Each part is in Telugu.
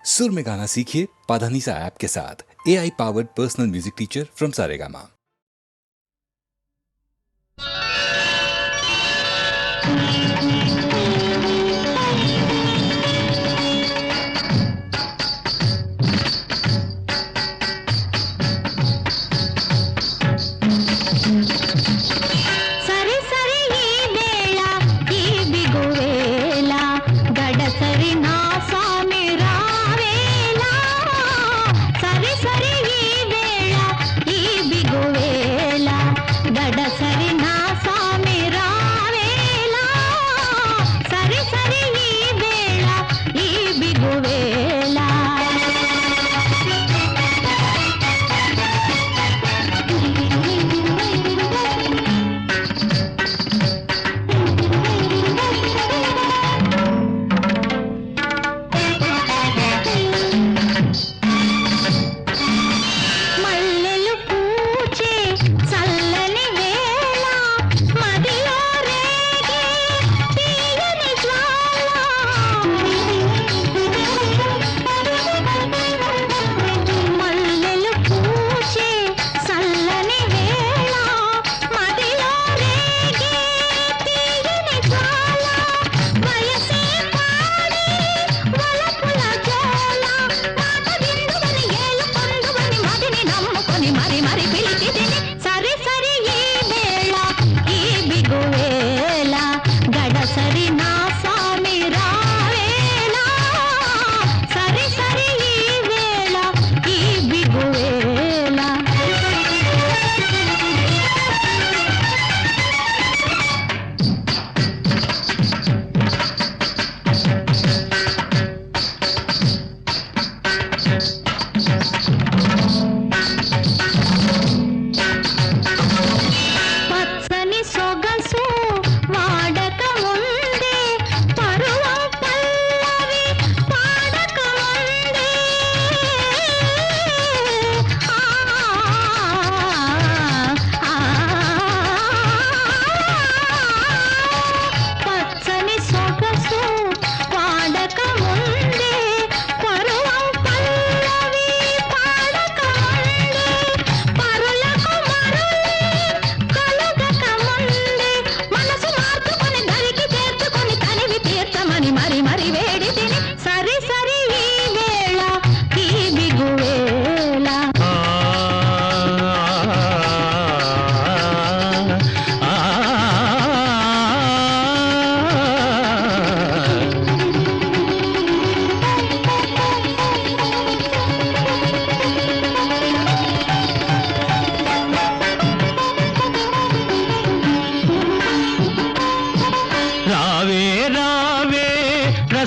सुर में गाना सीखिए पाधानीसा ऐप के साथ। AI powered personal music teacher from Saregama.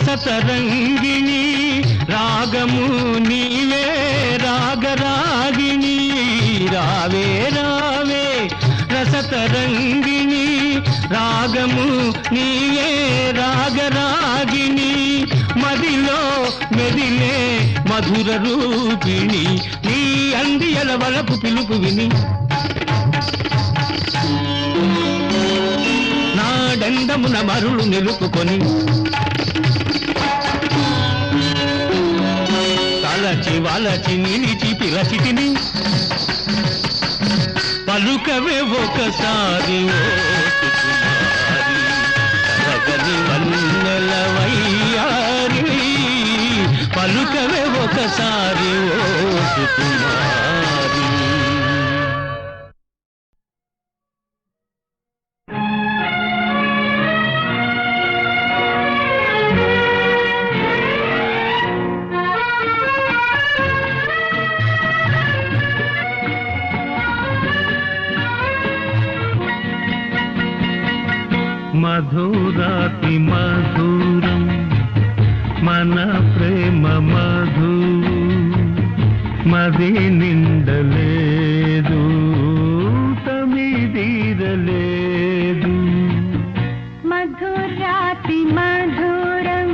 రసతరంగిణి రాగము నీవే రాగరాగిణి రావే రావే రసతరంగిణి రాగము నీవే రాగరాగిణి మదిలో మెదిలే మధుర రూపిణి నీ అందియల వలపు పిలుపు విని నా దండమున మరులు నిలుపుకొని తలచి వలచి నిలిచి పిలచితిని పలుకవే ఒకసారి రగని వన్నెల వయ్యారి పలుకవే ఒకసారి ఓ సుకుమారి. మధురాతి మధురం మన ప్రేమ మధు మది నిండలేదు తమిదీరలేదు మధురాతి మధురం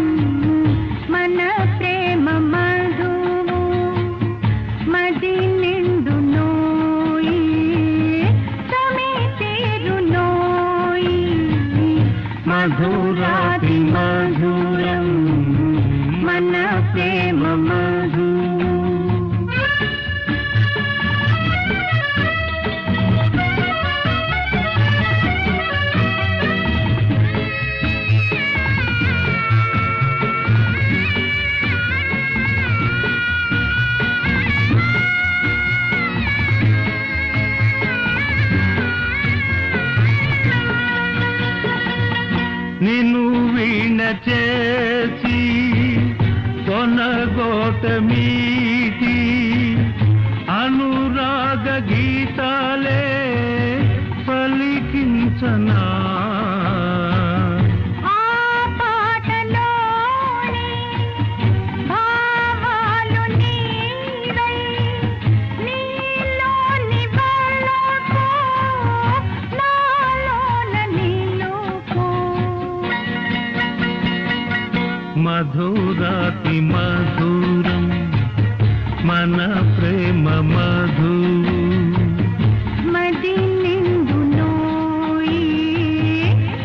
మన ప్రేమ మధు మది నిండు నోయి తమిదీరు నోయి మధురాతి మధురం మన ప్రేమ మధు నిన్ను వీణ చేసి కొనగోట మీటి అనురాగ గీతాలే పలికించనా ఆ పాటలోని భావాలు నీవై నీలోని వెలుగు నాలోన నిలుపు మధురాతి మధురం మన ప్రేమ మధు మది నిండు నోయి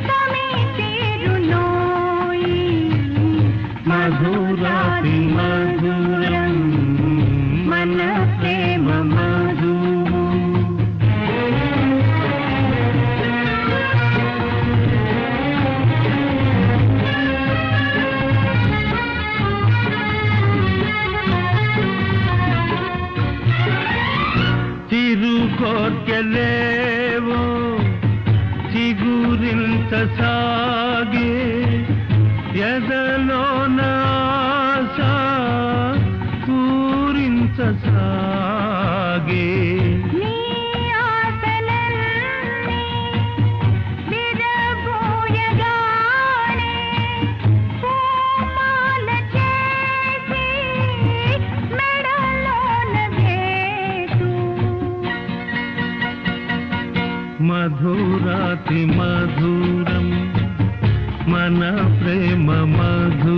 తమే తీరు నోయి మధురాతి మధురం మన ప్రేమ మధు తిరుగోర్కెలేవో చిగురింత సాగే ఎదలోన ఆశ పూరింత సాగే నీ ఆశలన్నీ విరబోయగానే పూమాల చేసి మెడలోన వేసు మధురాతి మధురం మన ప్రేమ మధు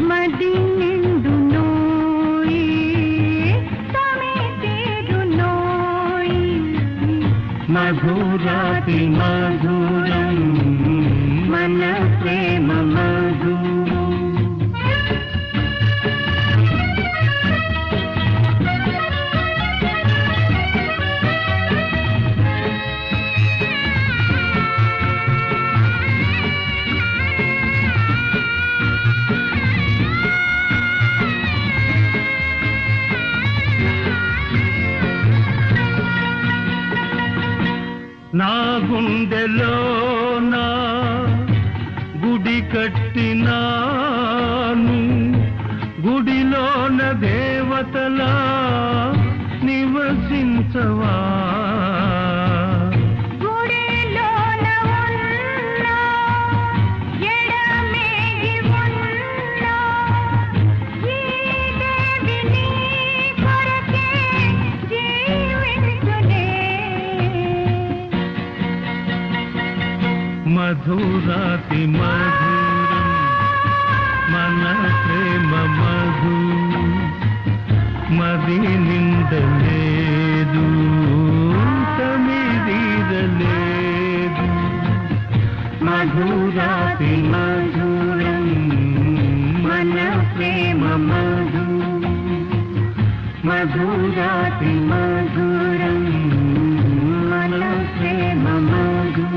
మది నిండు నోయి తమే తీరు నోయి మధురాతి మధురం మన ప్రేమ మధు నా గుండెలోన గుడి కట్టినాను గుడిలోన దేవతలా నివసించవా గుడిలోన ఉన్న ఎడమేగి ఉన్న ఈ దేవి నీ కొరకే జీవించునే మధురాతి మధురం మన ప్రేమ మధు మది నిండలేదు తమిదీరలేదు మధురాతి మధురం మన ప్రేమ మధు మధురాతి మధురం మన ప్రేమ మధు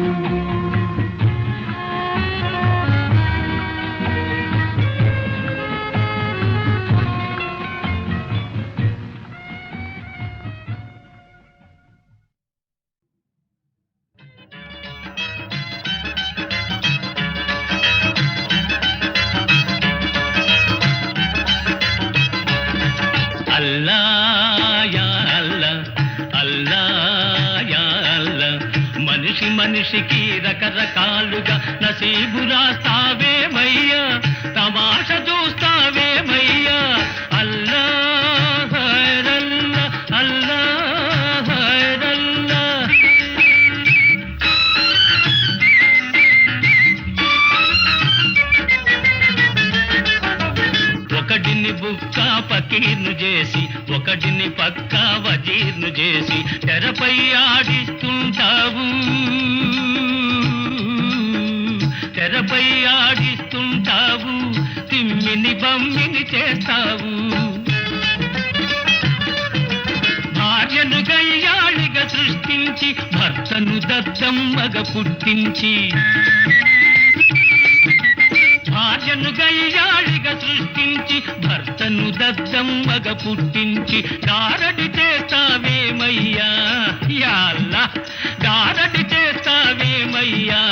అల్లా యా అల్లా అల్లా యా అల్లా మనిషి మనిషికి రకరకాలుగా నసీబు రాస్తావేమయ్యా తమాష చూస్తావేమయ్యా అల్లా హైరల్లా అల్లా హైరల్లా ఒకటిని బుక్క పకీర్ను చేసి ఒకటిని పక్క వజీర్ను చేసి తెరపై ఆడిస్తుంటావు తెరపై ఆడిస్తుంటావు తిమ్మిని బమ్మిని చేస్తావు భార్యను గయ్యాళిగా సృష్టించి భర్తను దద్దమ్మగా పుట్టించి భార్యను గయ్యాళిగా సృష్టించి భర్తను దద్దమ్మగా పుట్టించి గారడి చేస్తావేమయ్యా యాల్లా గారడి చేస్తావేమయ్యా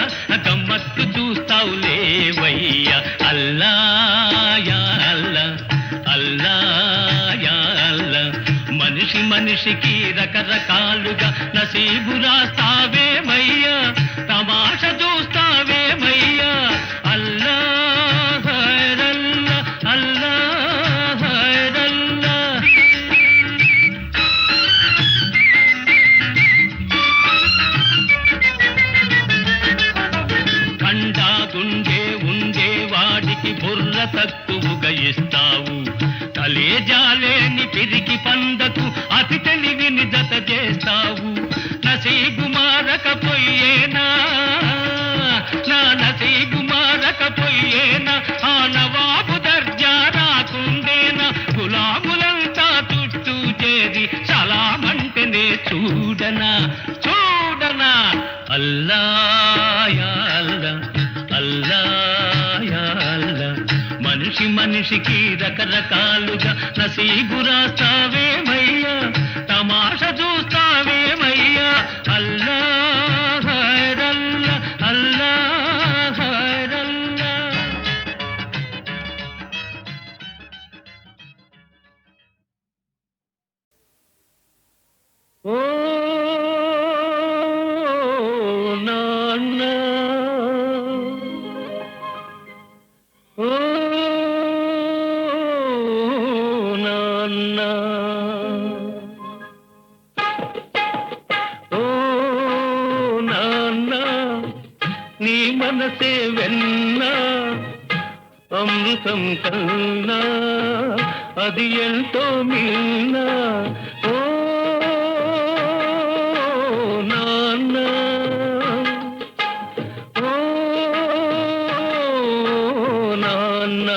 గమ్మత్తు చూస్తావులేవయ్యా అల్లా యా అల్లా అల్లా యా అల్లా మనిషి మనిషికి రకరకాలుగా నసీబు రాస్తావేమయ్యా తమాష చూస్తావేమయ్యా అల్లా హైరల్లా అల్లా హైరల్లా కండా గుండె ఉండే వాడికి బుర్ర తక్కువగా ఇస్తావు కలేజాలేని పిరికి పందకు అతి తెలివిని జత చేస్తావు నసీబు మారకపోయేనా నా నసీబు మారకపోయేనా ఆ నవాబు దర్జా రాకుండేనా గులాములంతా చుట్టూ చేరి సలామంటేనే చూడనా చూడనా అల్లా యా అల్లా అల్లా యా అల్లా మనిషి మనిషికి రకరకాలుగా నసీబు రాస్తావేమయ్యా తమాష చూస్తావేమయ్యా అల్లా హైరల్లా అల్లా హైరల్లా ఓ నాన్న ఓ నాన్న ఓ నాన్న నీ మనసే వెన్నా అమృతం కన్నా అది ఎంతో మిన్నా ఓ నాన్న ఓ నాన్న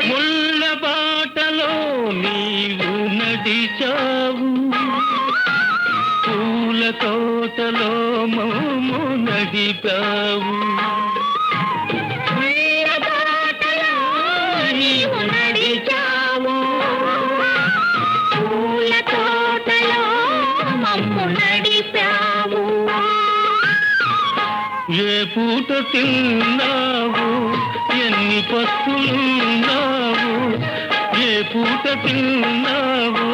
ముళ్ళ బాటలో నీవు నడిచావు పూల తోటలో మమ్ము నడిపావు నీవు నడిచావు పూల తోటలో మమ్ము నడిపావు ఏ పూట తిన్నావు ఎన్ని పస్తులున్నావు ఏ పూట తిన్నావు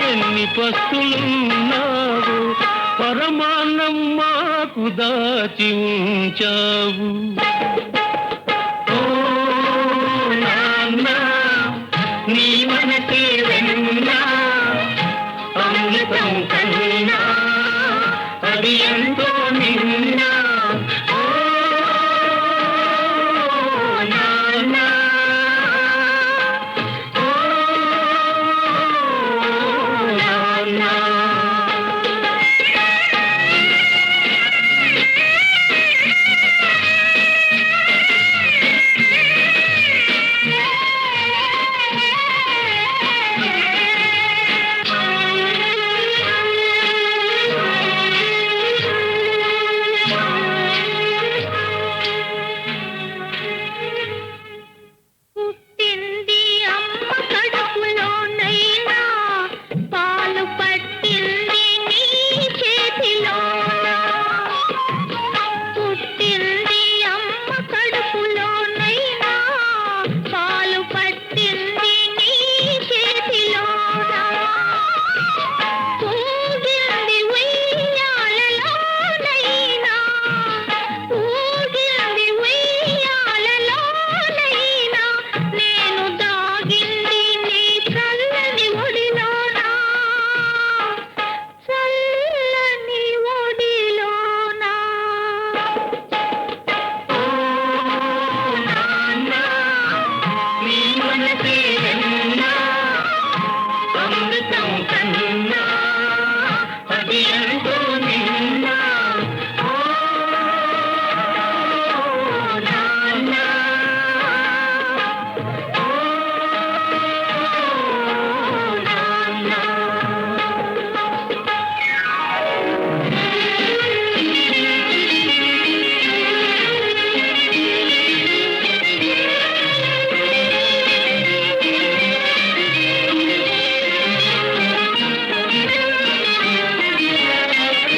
ఎన్ని పస్తులున్నావు పరమాన్నం మాకు దాచి ఉంచావు ఓ నాన్న నీ మనసే వెన్నా అమృతం కన్నా అది ఎంతో నిన్నా ఓ నాన్న ఓ నాన్న మనసే వెన్నా అమృతం కన్నా అది ఎంతో నిన్నా ఓ నాన్న ఓ నాన్న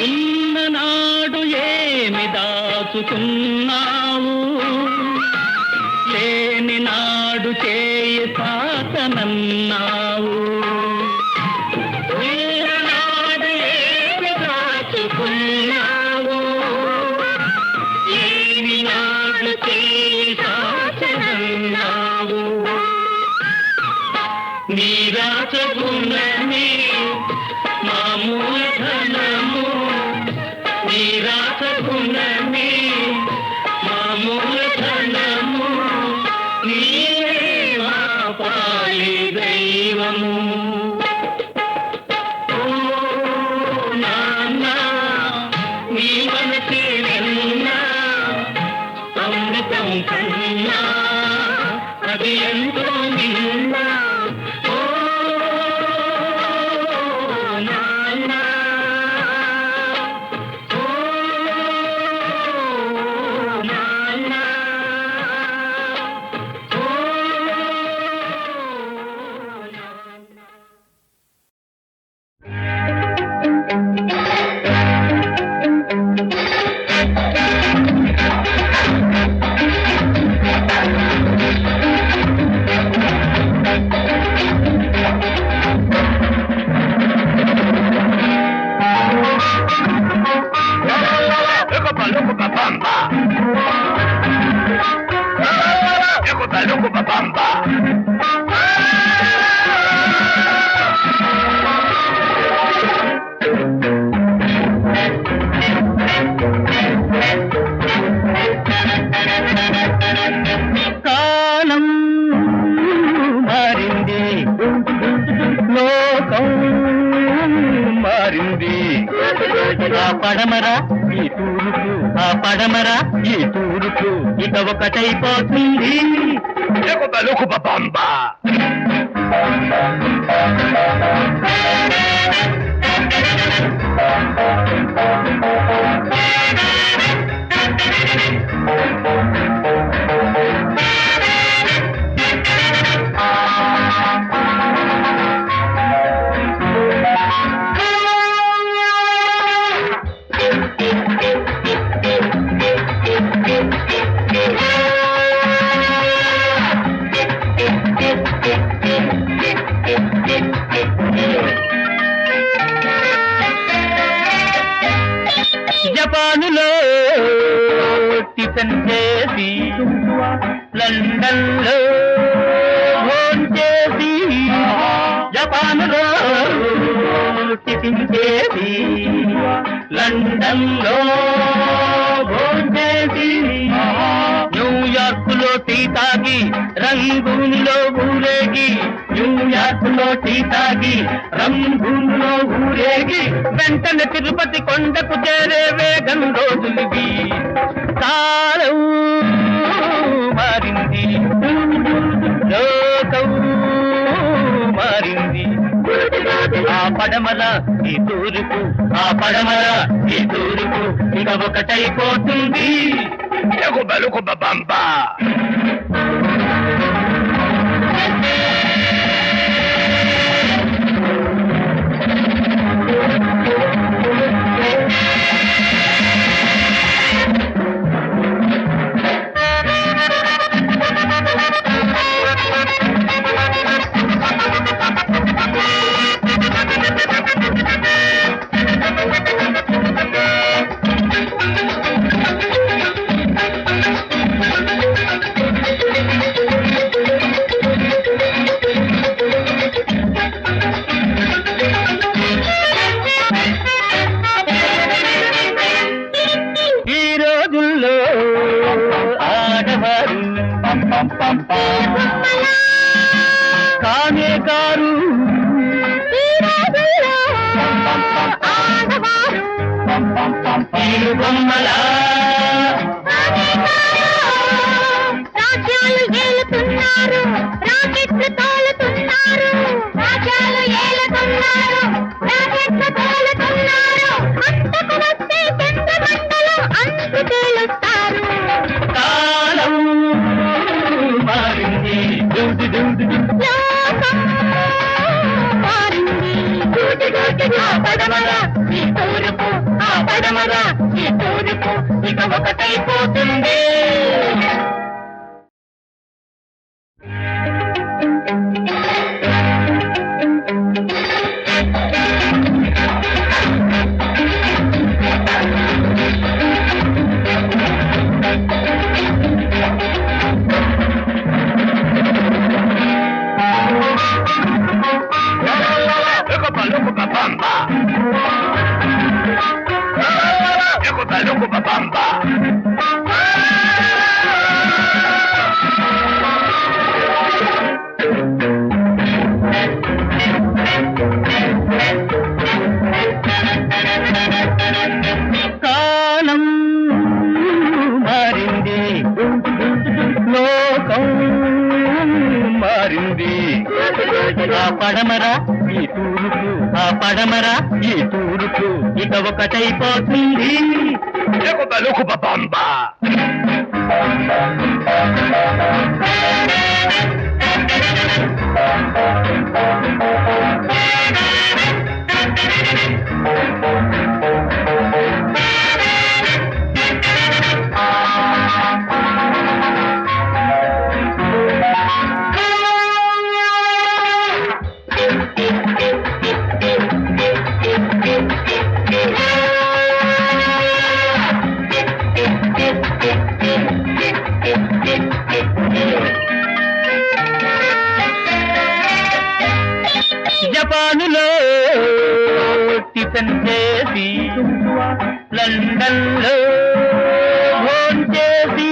ఉన్ననాడు ఏమి దాచుకున్నావు లేని నాడు చేయి సాతనన్నావు ఉన్ననాడు ఏమి దాచుకున్నావు లేని నాడు చేయి సాతనన్నావు నీ రాచగుణమే మా మూలధనము నీ రాచగుణమే మా మూలధనము నీవే మా పాలి దైవము ఓ నాన్న నీ మనసే వెన్నా అమృతం కన్నా అది ఎంతో నిన్నా ఓ నాన్న ఓ నాన్న ఓ నాన్న కాలం మారింది లోకం మారింది ఆ పడమరా ఈ తూర్పు ఆ పడమరా ఈ తూర్పు ఇక ఒకటైపోతుంది జపానులో టిఫిన్ చేసి లండన్ లో భోంచేసి జపానులో టిఫిన్ చేసి లండన్ లో భోంచేసి న్యూయార్క్ లో టీ తాగి రంగూన్లో ఊరేగి న్యూయార్క్ లో టీ తాగి రంగూన్లో ఊరేగి వెంటనే తిరుపతి కొండకు చేరే వేగం రోజులివి కాలం మారింది లోకం మారింది ఆ పడమల ఈ తూర్పు ఆ పడమల ఈ తూర్పు ఇక ఒకటైపోతుంది బంబా బొమ్మలా రాజ్యాలు ఏలుతున్నారు, రాకెట్లు తోలుతున్నారు. రాజ్యాలు ఏలుతున్నారు, రాకెట్లు తోలుతున్నారు. అంతకు వస్తే చంద్రమండలం అంతు తేలుస్తారు. కాలం మారింది లోకం మారింది. ఆ పడమర ఈ తూర్పు, ఆ పడమర ఈ తూర్పు ఇక ఒకటైపోతుంది. కాలం మారింది, లోకం మారింది. ఆ పడమర ఈ తూర్పు, ఆ పడమర ఈ తూర్పు ఇక ఒకటైపోతుంది. బంబా జపానులో టిఫిన్ చేసి, లండన్ లో ఫోన్ చేసి,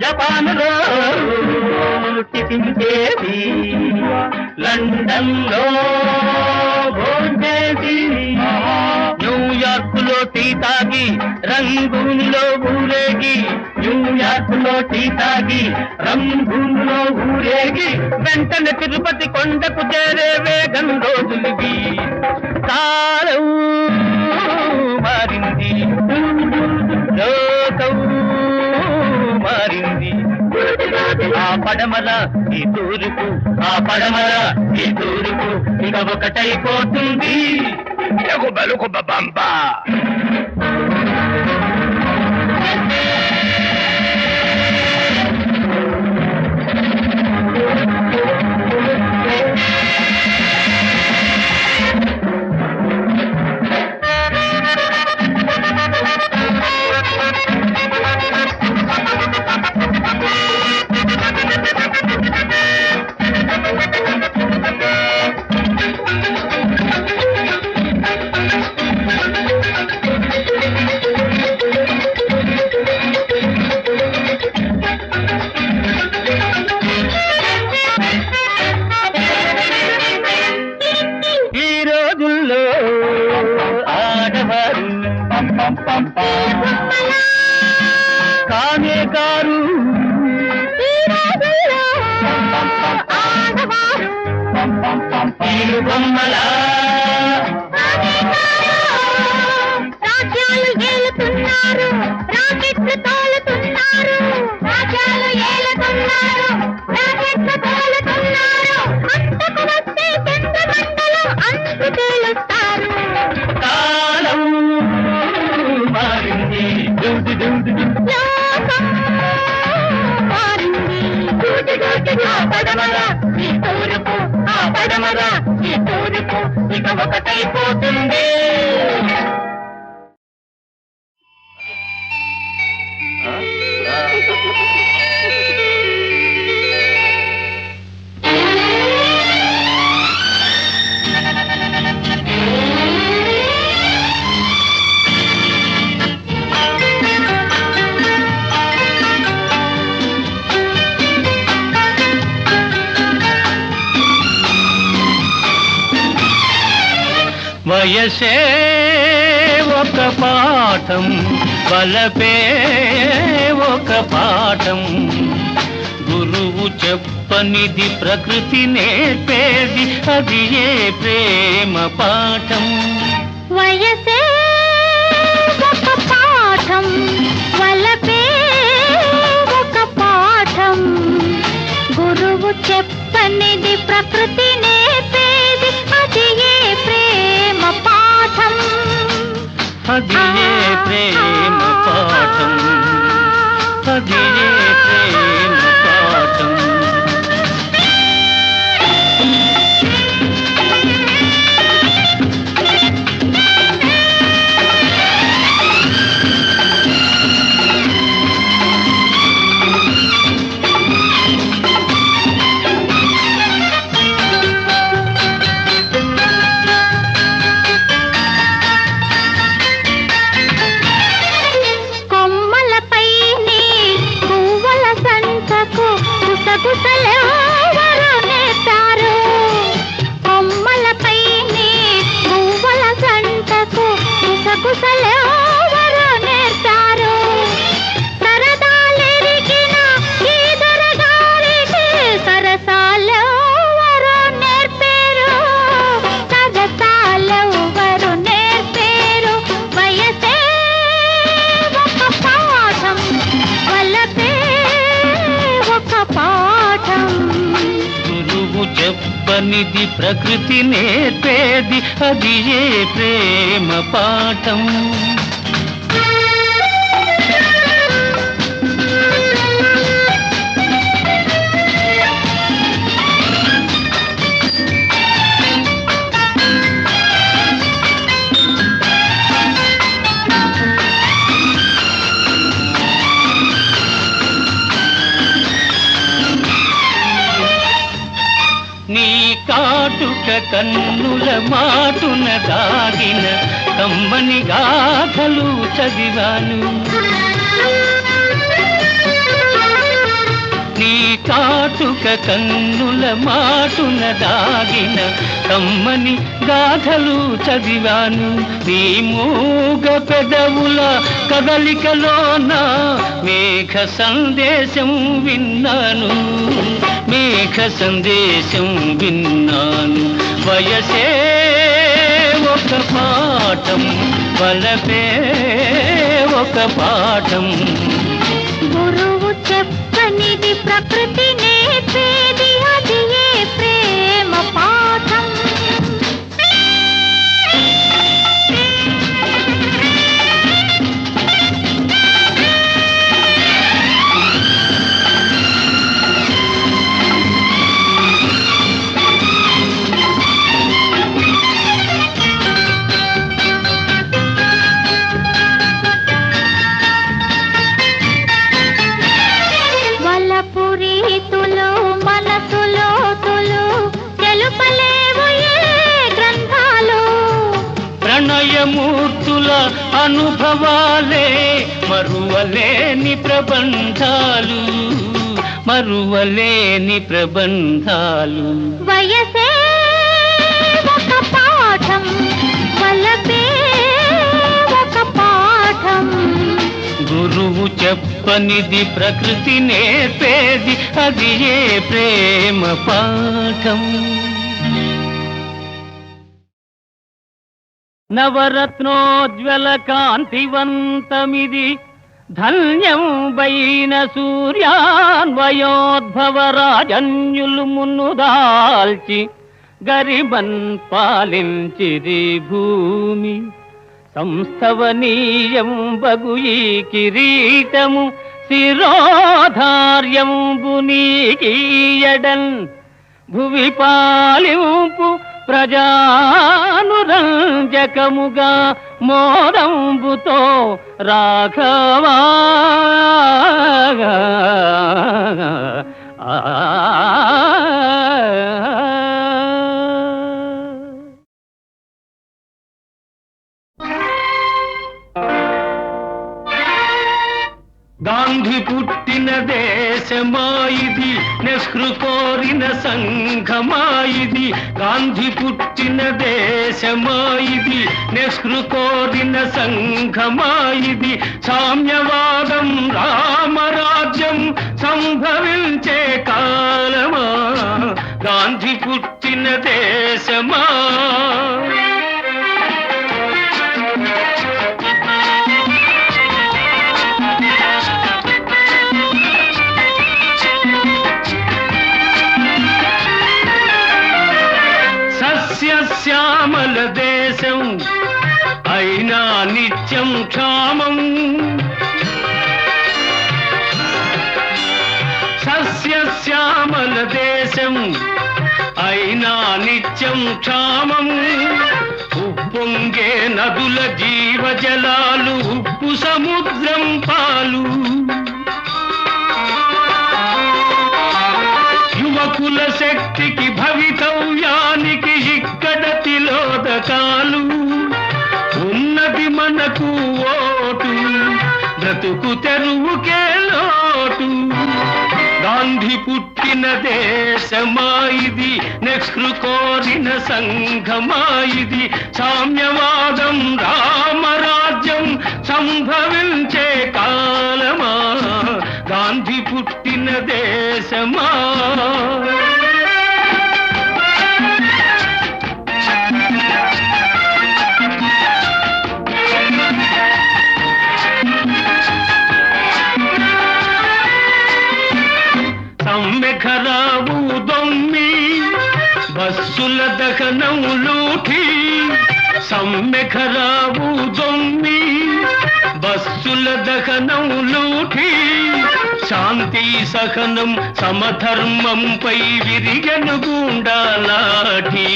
జపానులో టిఫిన్ చేసి, లండన్ లో ఫోన్ చేసి, న్యూయార్క్ లో టీ తాగి, రంగూన్లో ఊరేగి, న్యూయార్క్ లో టీ తాగి, రంగూన్లో ఊరేగి, వెంటనే తిరుపతి కొండకు చేరే వేగం రోజులివి. కాలం మారింది, లోకం మారింది. ఆ పడమల ఈ తూర్పు, ఆ పడమల ఈ తూర్పు ఇక ఒకటైపోతుంది. బంబా కానే కారు బొమ్మలా రాజ్యాలు ఏలుతున్నారు, రాకెట్లు తోలుతున్నారు. రాజ్యాలు ఏలుతున్నారు, రాకెట్లు తోలుతున్నారు. అంతకు వస్తే చంద్రమండలం అంతు తేలుస్తారు. కాలం మారింది, లోకం మారింది. ఆ పడమర ఈ తూర్పు, ఆ పడమర ఈ తూర్పు ఇక ఒకటైపోతుంది. వయసే ఒక పాఠం, వలపే ఒక పాఠం. గురువు చెప్పనిది ప్రకృతి నేర్పేది, అది ఏ ప్రేమ పాఠం. వయసే ఒక పాఠం, వలపే ఒక పాఠం. గురువు చెప్పనిది ప్రకృతి నేర్పేది, అది ఏ ప్రేమ పాఠం. అది ఏ ప్రేమ పాఠం, అది ఏ ప్రేమ పాఠం. కొమ్మలపైని పువ్వుల సంతకు గుసగుసలెవరు నేర్పారు? కొమ్మలపైని పువ్వుల సంతకు గుసగుసలెవరు నేర్పారు? సరదాలెరిగిన ఈ దొరగారికి సరసాలెవరు నేర్పారు? సరసాలెవరు నేర్పారు? వయసే ఒక పాఠం, వలపే ఒక పాఠం. గురువు చెప్పనిది ప్రకృతి నేర్పేది, అది ఏ ప్రేమ పాఠం. నీ కాటుక కన్నుల మాటున దాగిన కమ్మని గాథలు చదివాను. నీ కాటుక కన్నుల మాటున దాగిన కమ్మని గాథలు చదివాను. నీ మూగ పెదవుల కదలికలోన మేఘ సందేశం విన్నాను, మేఘ సందేశం విన్నాను. వయసే ఒక పాఠం, వలపే ఒక పాఠం. గురువు చెప్పనిది ప్రకృతి నేర్పేది, అది ఏ ప్రేమ పాఠం. వలపురీతులు మనసులో తులు తెలుపలేవు ఏ గ్రంథాలు. ప్రణయమూర్తుల అనుభవాలే మరువలేని ప్రబంధాలు, మరువలేని ప్రబంధాలు. వయసే ఒక పాఠం, వలపే ఒక పాఠం. గురువు చెప్పనిది ప్రకృతి నేర్పేది, అది ఏ ప్రేమ పాఠం. నవరత్నోజ్వల కాంతివంతమిది, ధన్యం వైన సూర్యాన్వయోద్భవ రాజన్యులు మున్నుదాల్చి గరిబన్ పాలించిరి భూమి. సంస్థవనీయం బగు ఈ కిరీటము శిరోధార్యంబు నీకీయడన్ భువి పాలింపు ప్రజానురంజకముగా మోదంబుతో రాఘవా. గాంధీ పుట్టిన దేశమా ఇది నెహ్రూ కోరిన సంఘమా ఇది గాంధీ పుట్టిన దేశమా ఇది నెహ్రూ కోరిన సంఘమా ఇది సామ్యవాదం రామరాజ్యం సంభవించే కాలమా గాంధీ పుట్టిన దేశమా సస్యశ్యామల దేశం అయినా నిత్యం క్షామం సస్యశ్యామల దేశం అయినా నిత్యం క్షామం ఉప్పొంగే నదుల జీవజలాలు ఉప్పు సముద్రం పాలు యువకుల శక్తికి భవితవ్యానికి ఇక్కడ తిలోదకాలు ఉన్నది మనకు ఓటు బ్రతుకు తెరువుకే లోటు గాంధీ పుట్టిన దేశమా ఇది నెహ్రూ కోరిన సంఘమా ఇది సామ్యవాదం రామరాజ్యం సంభవించే కాలమా గాంధీ పుట్టిన దేశమా సమ్మెఖరావు దొమ్మి బస్సుల దహనం లూఠి సమ్మెఖరావు దొమ్మి బస్సుల దహనం లూఠి శాంతి సహనం సమధర్మంపై విరిగను గుండాలాఠి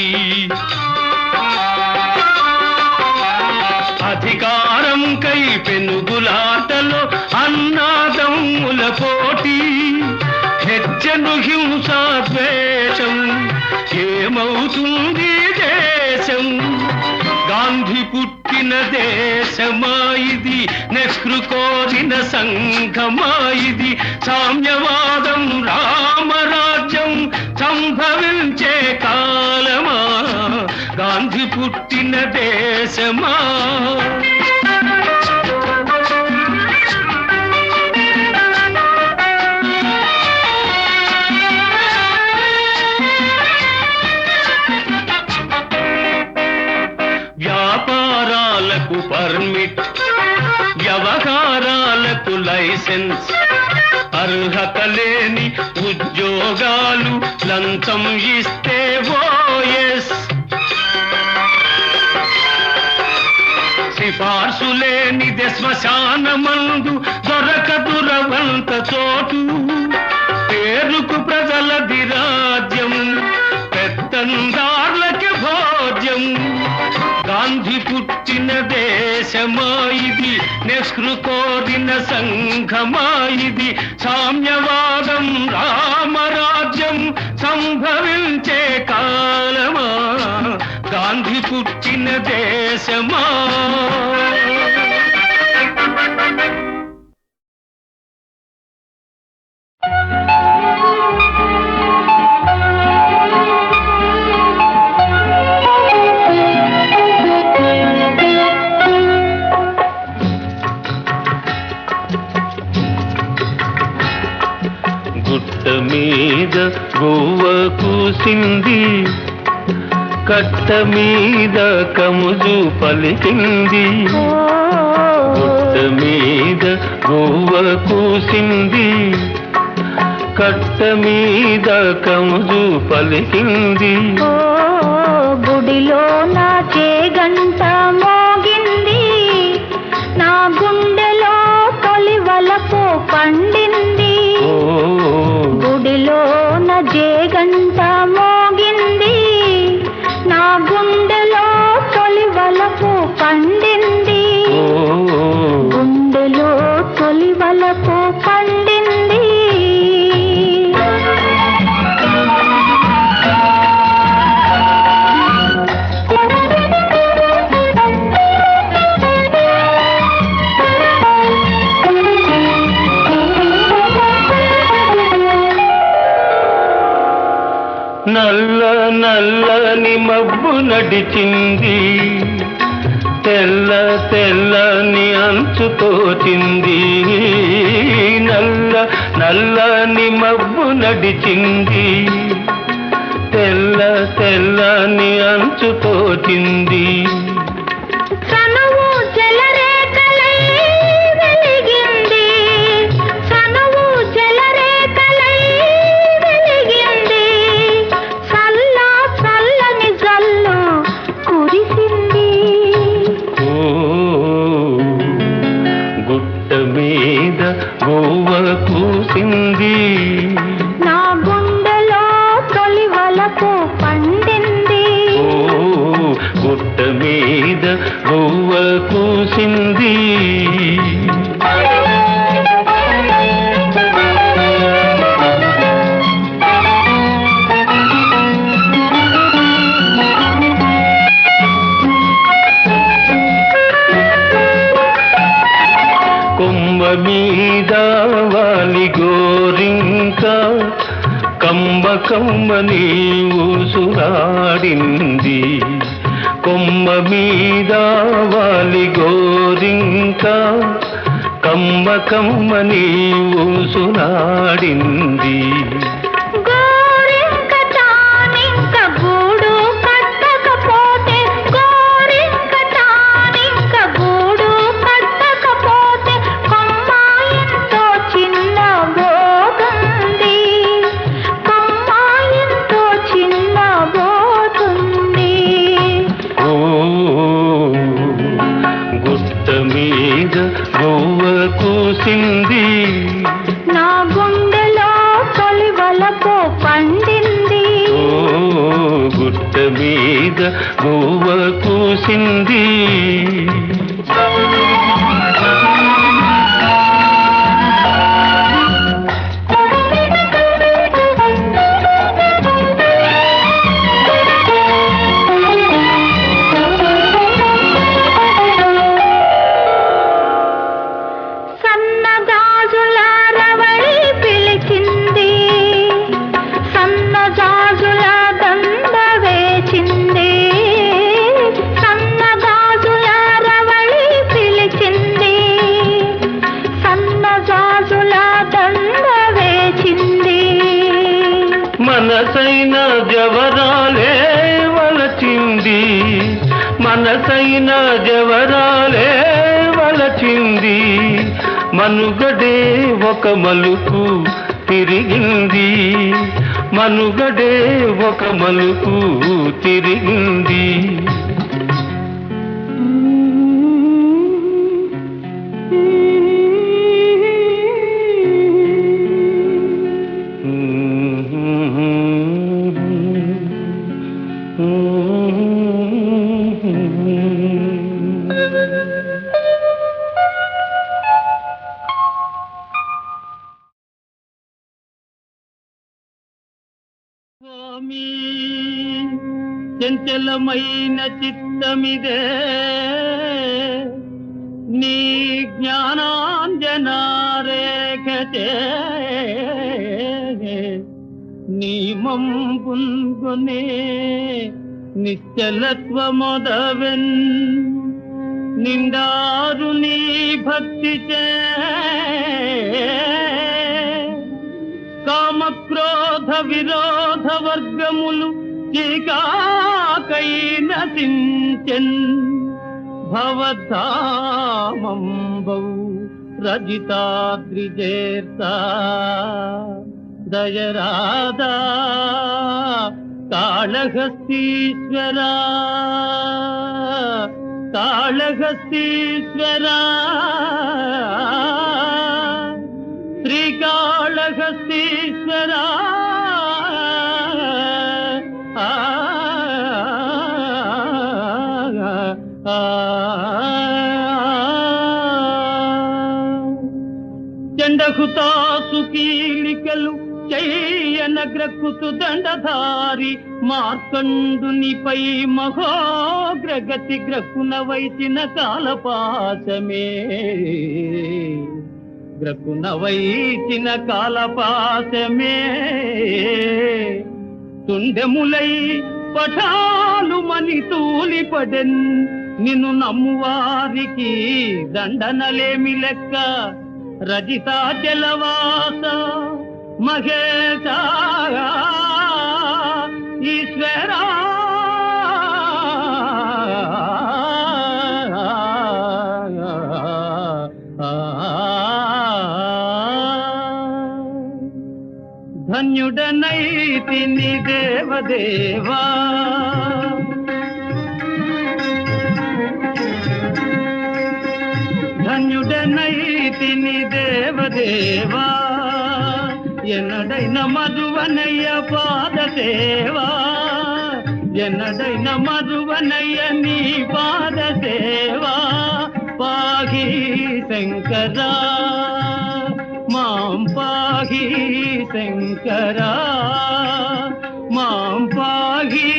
అధికారం కై పెనుగులాటలో అన్నాదమ్ముల పోటీ హెచ్చను హింసా ద్వేషం ఏమవుతుంది దేశం గాంధీ పుట్టిన దేశమా ఇది నెహ్రూ కోరిన సంఘమా ఇది సామ్యవాదం రామరాజ్యం సంభవించే కాలమా గాంధీ పుట్టిన దేశమా వ్యాపారాలకు పర్మిట్ వ్యవహారాలకు లైసెన్స్ అర్హత లేని ఉద్యోగాలు లంచం ఇస్తే ఓఎస్ సిఫార్సు లేనిదే శ్మశానమందు దొరకదు రవంత చోటు పేరుకు ప్రజలది రాజ్యం పెత్తందార్లకి భోజ్యం గాంధీ పుట్టిన దేశమా ఇది నెహ్రూ కోరిన సంఘమా ఇది సామ్యవాదం రామరాజ్యం సంభవించే కాలమా గాంధీ పుట్టిన దేశమా గుట్ట మీద గోవ కూసింది కట్ట మీద కముజు పలికింది గుట్ట మీద గోవ కూసింది కట్ట మీద కముజు పలికింది గుడిలో నా చేగంట మోగింది నా గుండెలో తొలి వలపు పండింది గుడిలో నా చేగంట మోగింది నా గుండెలో తొలి వలపు పండింది గుండెలో తొలి వలపు పండింది నల్ల నల్లని మబ్బు నడిచింది, తెల్ల తెల్లని అంచు తోచింది. నల్ల నల్లని మబ్బు నడిచింది, తెల్ల తెల్లని అంచు తోచింది. గోవ కూసింది, నా గుండెలో తొలి వలపు పండింది. గుట్ట మీద గోవ కూసింది. మీద వాలి గోరింక కమ్మ కమ్మని ఊసులాడింది. కొమ్మ మీద వాలి గోరింక కమ్మ కమ్మని ఊసులాడింది. గోవ కూసింది, నా గుండెలో తొలి వలపు పండింది. గుట్ట మీద గోవ కూసింది. మనసైన జవరాలే వలచింది, మనసైన జవరాలే వలచింది. మనుగడే ఒక మలుపు తిరిగింది, మనుగడే ఒక మలుపు తిరిగింది. స్వామి చంచలమైన చిత్తమిదే, నీ జ్ఞానాంజనారేఖతే నీ మంపున్గొనే నిశ్చలత్వమొదవెన్ నిండారు నీ భక్తిచే కామక్రోధ విరోధ వర్గములు చీకాకై నశించెన్ భవధామంబౌ రజితాద్రిజేర్తా దయరాదా కాళహస్తీశ్వరా కాళహస్తీశ్వరా శ్రీకాళహస్తీశ్వరా చండహుతాసు కీలికలు చెయ్యన గ్రక్కుతు దండధారి మార్కండునిపై మహోగ్రగతి గ్రక్కున వైచిన కాలపాశమే గ్రక్కున వైచిన కాలపాశమే తుండెములై పఠాలు మని తూలిపడెన్ నిన్ను నమ్మువారికి దండనలేమి లెక్క రజితాచలవాస మహేశ ఈశ్వరా ధన్యుడనైతిని దేవదేవా ధన్యుడనైతిని దేవదేవా ఎన్నడైన మధువనయ్య పాద సేవా ఎన్నడైన మధువనయ్య నీ పాద సేవా పాహి శంకరా మాం పాహి శంకరా మాం పాహి